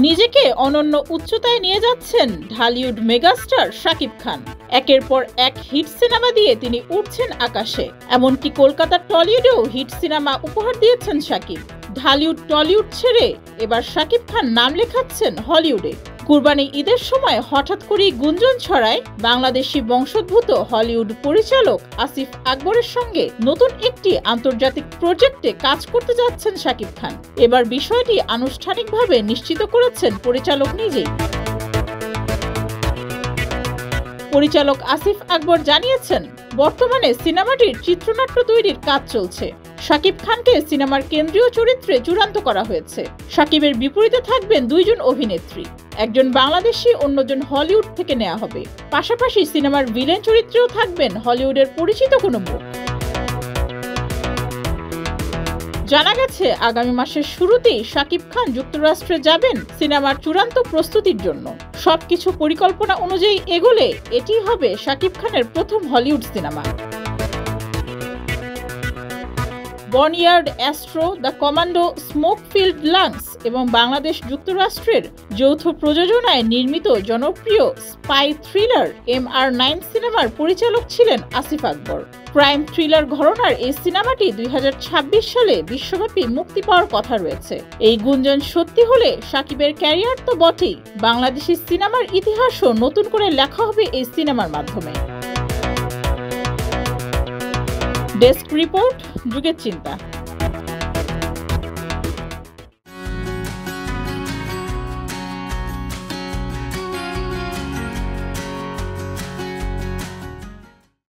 নিজেকে অনন্য উচ্চতায় নিয়ে যাচ্ছেন ঢালিউড মেগাস্টার শাকিব খান। একের পর এক হিট সিনেমা দিয়ে তিনি উঠছেন আকাশে। এমনকি কলকাতার টলিউডেও হিট সিনেমা উপহার দিয়েছেন শাকিব। ঢালিউড টলিউড ছেড়ে এবার শাকিব খান নাম লেখাচ্ছেন হলিউডে। কুরবানি ঈদের সময় হঠাৎ করেই গুঞ্জন ছড়ায় বাংলাদেশি বংশোদ্ভূত হলিউড পরিচালক আসিফ আকবরের সঙ্গে নতুন একটি আন্তর্জাতিক প্রজেক্টে কাজ করতে যাচ্ছেন শাকিব খান। এবার বিষয়টি আনুষ্ঠানিকভাবে নিশ্চিত করেছেন পরিচালক নিজেই। পরিচালক আসিফ আকবর জানিয়েছেন, বর্তমানে সিনেমাটির চিত্রনাট্য তৈরির কাজ চলছে। শাকিব খানকে সিনেমার কেন্দ্রীয় চরিত্রে চূড়ান্ত করা হয়েছে। শাকিবের বিপরীতে থাকবেন দুইজন অভিনেত্রী, একজন বাংলাদেশি, অন্যজন হলিউড থেকে নেওয়া হবে। পাশাপাশি সিনেমার ভিলেন চরিত্রেও থাকবেন হলিউডের পরিচিত কোনো মুখ। জানা গেছে, আগামী মাসের শুরুতেই শাকিব খান যুক্তরাষ্ট্রে যাবেন সিনেমার চূড়ান্ত প্রস্তুতির জন্য। সবকিছু পরিকল্পনা অনুযায়ী এগোলে এটি হবে শাকিব খানের প্রথম Hollywood cinema. Barnyard Astro, the commando, smoke filled lungs এবং বাংলাদেশ যুক্তরাষ্ট্রের যৌথ প্রযোজনায় নির্মিত জনপ্রিয় স্পাই থ্রিলার MR9 সিনেমার পরিচালক ছিলেন আসিফ আকবর। ক্রাইম থ্রিলার ঘরানার এই সিনেমাটি 2026 সালে বিশ্বব্যাপী মুক্তি পাওয়ার কথা রয়েছে। এই গুঞ্জন সত্যি হলে শাকিবের ক্যারিয়ার তো বটেই, বাংলাদেশি সিনেমার ইতিহাসও নতুন করে লেখা হবে এই সিনেমার মাধ্যমে। ডেস্ক রিপোর্ট, যুগের চিন্তা।